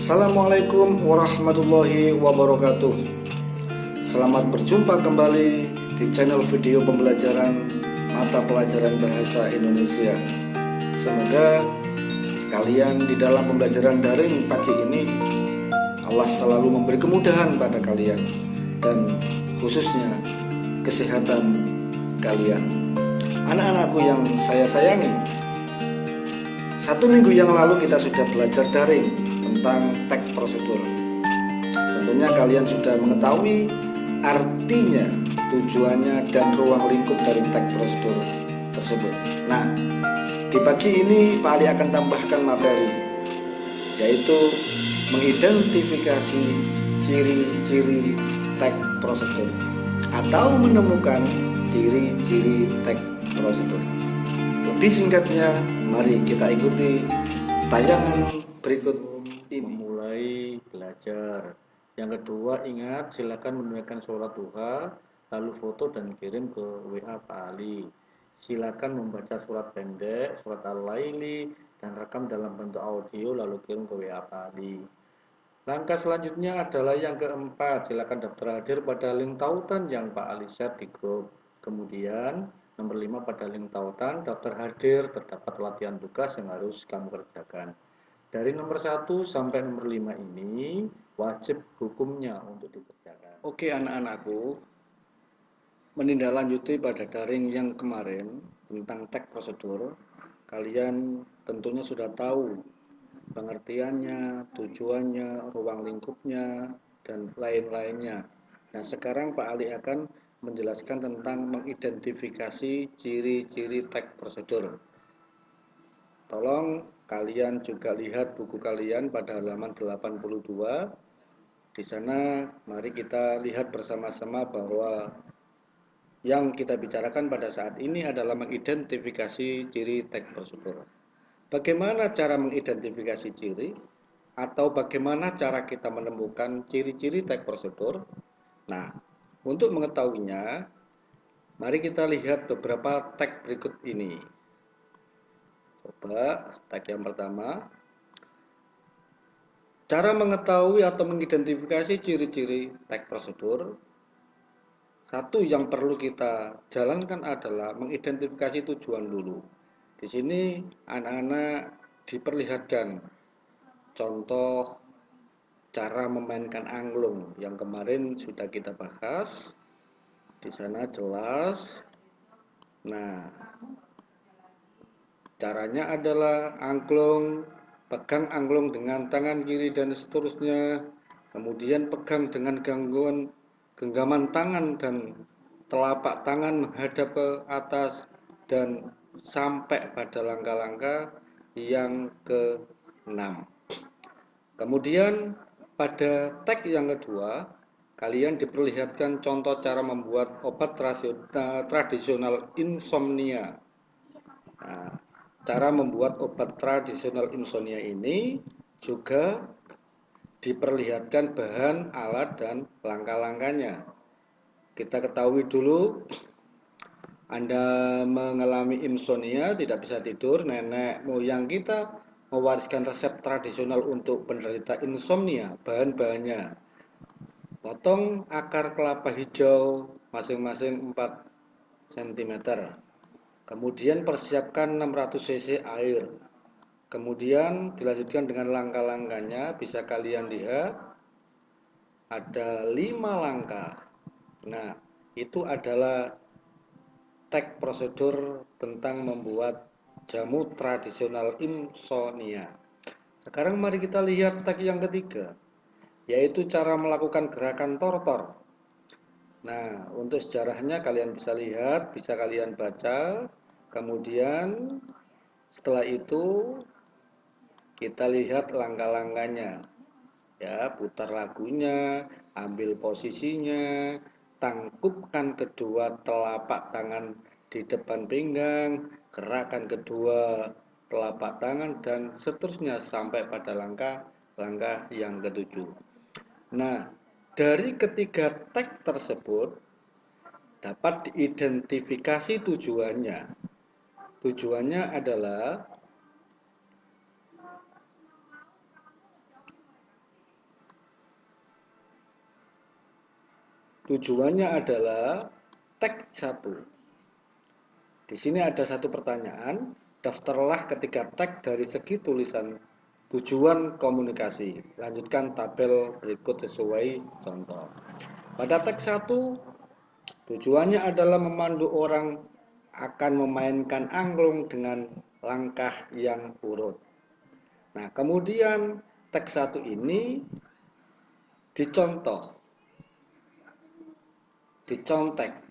Assalamualaikum warahmatullahi wabarakatuh. Selamat berjumpa kembali di channel video pembelajaran mata pelajaran bahasa Indonesia. Semoga kalian di dalam pembelajaran daring pagi ini Allah selalu memberi kemudahan pada kalian dan khususnya kesehatan kalian. Anak-anakku yang saya sayangi, 1 minggu yang lalu kita sudah belajar daring tentang teks prosedur. Tentunya kalian sudah mengetahui artinya, tujuannya, dan ruang lingkup dari teks prosedur tersebut. Nah, di pagi ini Pak Ali akan tambahkan materi, yaitu mengidentifikasi ciri-ciri teks prosedur atau menemukan ciri-ciri teks prosedur. Lebih singkatnya, mari kita ikuti tayangan berikut ini. Memulai belajar. Yang kedua, ingat silakan menunaikan sholat duha, lalu foto dan kirim ke WA Pak Ali. Silakan membaca surat pendek, surat Al-Laili, dan rekam dalam bentuk audio lalu kirim ke WA Pak Ali. Langkah selanjutnya adalah yang keempat, silakan daftar hadir pada link tautan yang Pak Ali share di grup. Kemudian nomor 5 pada link tautan daftar hadir terdapat latihan tugas yang harus kamu kerjakan. Dari nomor 1 sampai nomor 5 ini wajib hukumnya untuk dikerjakan. Oke anak-anakku, menindaklanjuti pada daring yang kemarin tentang teks prosedur, kalian tentunya sudah tahu pengertiannya, tujuannya, ruang lingkupnya, dan lain-lainnya. Nah, sekarang Pak Ali akan menjelaskan tentang mengidentifikasi ciri-ciri teks prosedur. Tolong kalian juga lihat buku kalian pada halaman 82. Di sana mari kita lihat bersama-sama bahwa yang kita bicarakan pada saat ini adalah mengidentifikasi ciri teks prosedur. Bagaimana cara mengidentifikasi ciri atau bagaimana cara kita menemukan ciri-ciri teks prosedur? Nah, untuk mengetahuinya, mari kita lihat beberapa teks berikut ini. Coba teks yang pertama. Cara mengetahui atau mengidentifikasi ciri-ciri teks prosedur. Satu yang perlu kita jalankan adalah mengidentifikasi tujuan dulu. Di sini anak-anak diperlihatkan contoh cara memainkan angklung yang kemarin sudah kita bahas. Di sana jelas. Nah, caranya adalah pegang angklung dengan tangan kiri dan seterusnya. Kemudian pegang dengan genggaman tangan dan telapak tangan menghadap ke atas dan sampai pada langkah-langkah yang ke-6. Kemudian pada teks yang kedua, kalian diperlihatkan contoh cara membuat obat tradisional insomnia. Nah, cara membuat obat tradisional insomnia ini juga diperlihatkan bahan, alat, dan langkah-langkahnya. Kita ketahui dulu, Anda mengalami insomnia, tidak bisa tidur, nenek moyang kita mewariskan resep tradisional untuk penderita insomnia. Bahan-bahannya: potong akar kelapa hijau masing-masing 4 cm. Kemudian persiapkan 600 cc air. Kemudian dilanjutkan dengan langkah-langkahnya. Bisa kalian lihat ada 5 langkah. Nah, itu adalah teks prosedur tentang membuat jamu tradisional insomnia. Sekarang mari kita lihat teks yang ketiga, yaitu cara melakukan gerakan tortor. Nah, untuk sejarahnya kalian bisa lihat, bisa kalian baca. Kemudian setelah itu kita lihat langkah-langkahnya. Ya, putar lagunya, ambil posisinya, tangkupkan kedua telapak tangan di depan pinggang, gerakkan kedua telapak tangan, dan seterusnya sampai pada langkah yang ketujuh. Nah, dari ketiga teks tersebut dapat diidentifikasi tujuannya. Tujuannya adalah tujuannya adalah tag 1. Di sini ada satu pertanyaan, daftarlah ketiga tag dari segi tulisan tujuan komunikasi. Lanjutkan tabel berikut sesuai contoh. Pada tag 1, tujuannya adalah memandu orang akan memainkan angklung dengan langkah yang urut. Nah, kemudian tag 1 ini dicontek,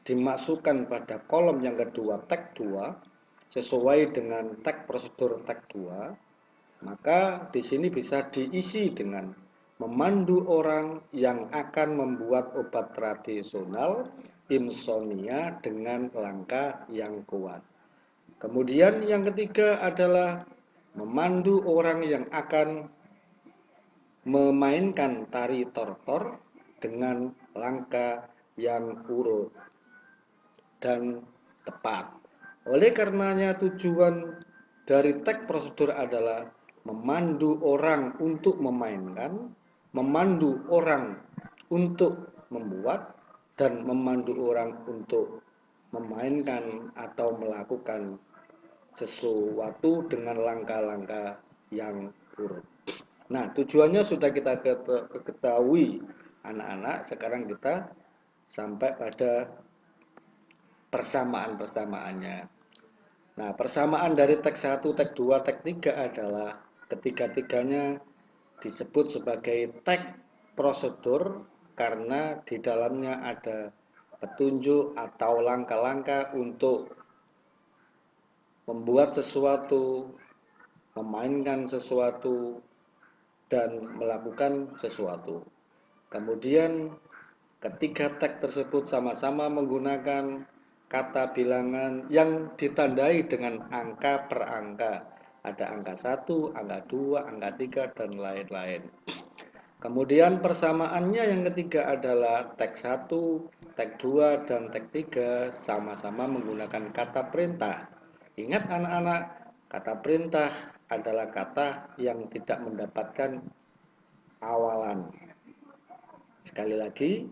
dimasukkan pada kolom yang kedua tag 2 sesuai dengan tag prosedur tag 2, maka di sini bisa diisi dengan memandu orang yang akan membuat obat tradisional insomnia dengan langkah yang kuat. Kemudian yang ketiga adalah memandu orang yang akan memainkan tari tortor dengan langkah yang urut dan tepat. Oleh karenanya tujuan dari tag prosedur adalah memandu orang untuk memainkan, memandu orang untuk membuat, dan memandu orang untuk memainkan atau melakukan sesuatu dengan langkah-langkah yang urut. Nah, tujuannya sudah kita ketahui anak-anak, sekarang kita sampai pada persamaan-persamaannya. Nah, persamaan dari tag 1, tag 2, tag 3 adalah ketiga-tiganya disebut sebagai tag prosedur karena di dalamnya ada petunjuk atau langkah-langkah untuk membuat sesuatu, memainkan sesuatu, dan melakukan sesuatu. Kemudian ketiga tag tersebut sama-sama menggunakan kata bilangan yang ditandai dengan angka per angka. Ada angka 1, angka 2, angka 3, dan lain-lain. Kemudian persamaannya yang ketiga adalah tag 1, tag 2, dan tag 3 sama-sama menggunakan kata perintah. Ingat anak-anak, kata perintah adalah kata yang tidak mendapatkan awalan. Sekali lagi,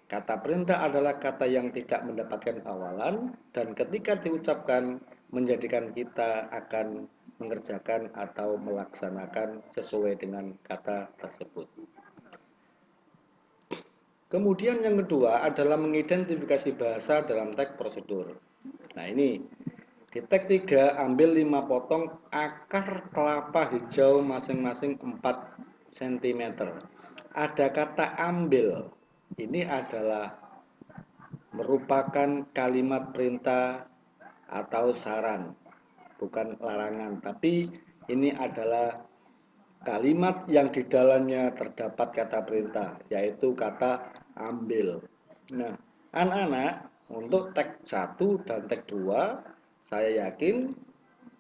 kata perintah adalah kata yang tidak mendapatkan awalan dan ketika diucapkan menjadikan kita akan mengerjakan atau melaksanakan sesuai dengan kata tersebut. Kemudian yang kedua adalah mengidentifikasi bahasa dalam tag prosedur. Nah ini, di tag 3 ambil 5 potong akar kelapa hijau masing-masing 4 cm. Ada kata ambil. Ini adalah merupakan kalimat perintah atau saran, bukan larangan, tapi ini adalah kalimat yang di dalamnya terdapat kata perintah, yaitu kata ambil. Nah, anak-anak, untuk tag 1 dan tag 2, saya yakin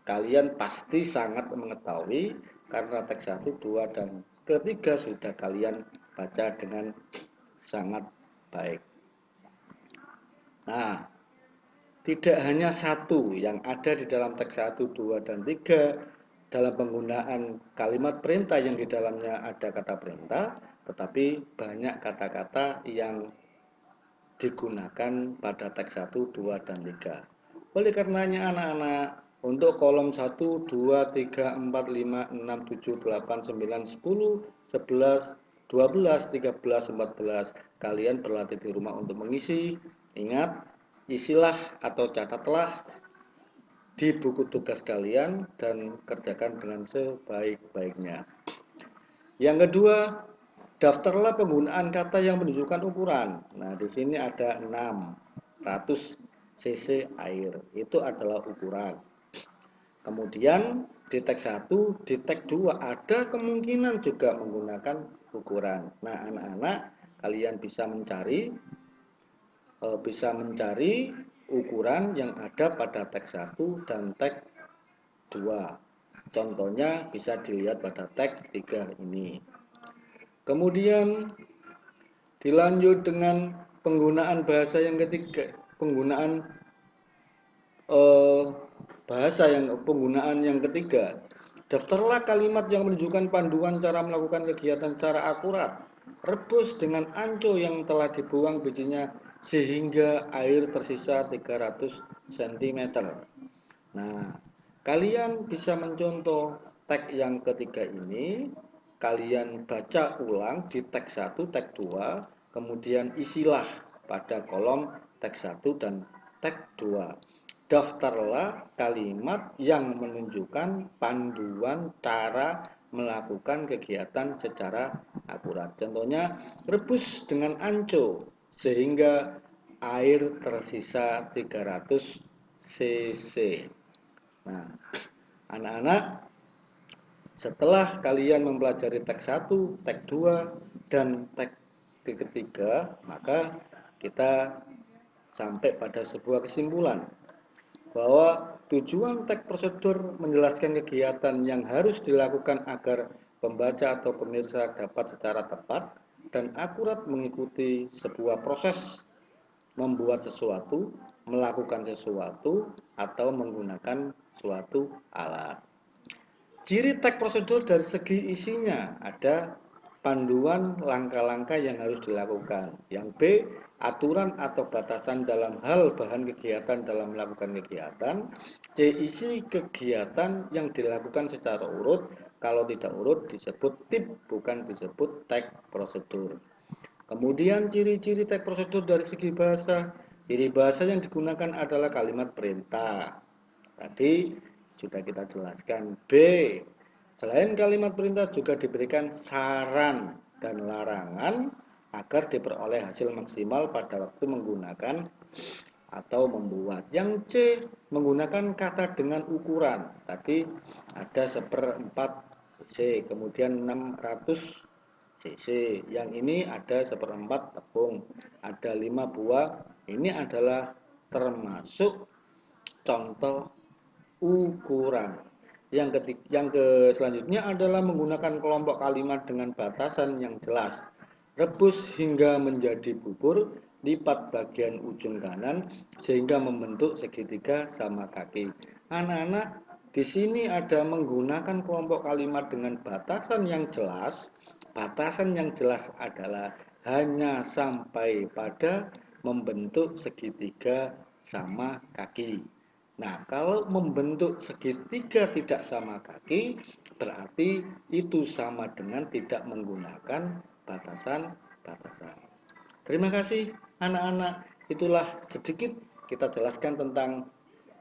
kalian pasti sangat mengetahui karena tag 1, 2, dan ketiga sudah kalian baca dengan sangat baik. Nah, tidak hanya satu yang ada di dalam tag 1, 2, dan 3 dalam penggunaan kalimat perintah yang di dalamnya ada kata perintah, tetapi banyak kata-kata yang digunakan pada tag 1, 2, dan 3. Oleh karenanya anak-anak, untuk kolom 1, 2, 3, 4, 5, 6, 7, 8, 9, 10, 11, 12, 13, 14, kalian berlatih di rumah untuk mengisi. Ingat, isilah atau catatlah di buku tugas kalian dan kerjakan dengan sebaik-baiknya. Yang kedua, daftarlah penggunaan kata yang menunjukkan ukuran. Nah, di sini ada 600 cc air. Itu adalah ukuran. Kemudian di tag 1, di tag 2 ada kemungkinan juga menggunakan ukuran. Nah, anak-anak kalian bisa mencari ukuran yang ada pada tag 1 dan tag 2. Contohnya bisa dilihat pada tag 3 ini. Kemudian dilanjut dengan penggunaan bahasa yang ketiga, penggunaan yang ketiga. Daftarlah kalimat yang menunjukkan panduan cara melakukan kegiatan secara akurat. Rebus dengan anco yang telah dibuang bijinya sehingga air tersisa 300 cm. Nah, kalian bisa mencontoh teks yang ketiga ini. Kalian baca ulang di teks 1, teks 2, kemudian isilah pada kolom teks 1 dan teks 2. Daftarlah kalimat yang menunjukkan panduan cara melakukan kegiatan secara akurat. Contohnya, rebus dengan anco sehingga air tersisa 300 cc. Nah, anak-anak, setelah kalian mempelajari teks 1, teks 2, dan teks ketiga, maka kita sampai pada sebuah kesimpulan bahwa tujuan teks prosedur menjelaskan kegiatan yang harus dilakukan agar pembaca atau pemirsa dapat secara tepat dan akurat mengikuti sebuah proses membuat sesuatu, melakukan sesuatu, atau menggunakan suatu alat. Ciri teks prosedur dari segi isinya ada panduan langkah-langkah yang harus dilakukan. Yang B, aturan atau batasan dalam hal bahan kegiatan dalam melakukan kegiatan. C, isi kegiatan yang dilakukan secara urut. Kalau tidak urut disebut tip, bukan disebut teks prosedur. Kemudian ciri-ciri teks prosedur dari segi bahasa. Ciri bahasa yang digunakan adalah kalimat perintah. Tadi sudah kita jelaskan. B, selain kalimat perintah juga diberikan saran dan larangan agar diperoleh hasil maksimal pada waktu menggunakan atau membuat. Yang C, menggunakan kata dengan ukuran. Tadi ada 1/4 cc, kemudian 600 cc. Yang ini ada 1/4 tepung, ada 5 buah. Ini adalah termasuk contoh ukuran. Yang selanjutnya adalah menggunakan kelompok kalimat dengan batasan yang jelas. Rebus hingga menjadi bubur, lipat bagian ujung kanan sehingga membentuk segitiga sama kaki. Anak-anak, di sini ada menggunakan kelompok kalimat dengan batasan yang jelas. Batasan yang jelas adalah hanya sampai pada membentuk segitiga sama kaki. Nah, kalau membentuk segitiga tidak sama kaki, berarti itu sama dengan tidak menggunakan batasan-batasan. Terima kasih anak-anak. Itulah sedikit kita jelaskan tentang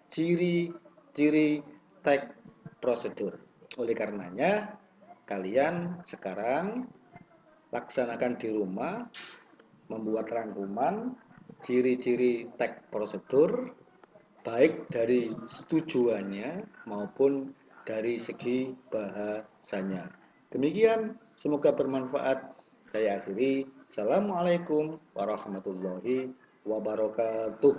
ciri-ciri teks prosedur. Oleh karenanya, kalian sekarang laksanakan di rumah, membuat rangkuman ciri-ciri teks prosedur baik dari tujuannya maupun dari segi bahasanya. Demikian, semoga bermanfaat. Saya akhiri. Assalamualaikum warahmatullahi wabarakatuh.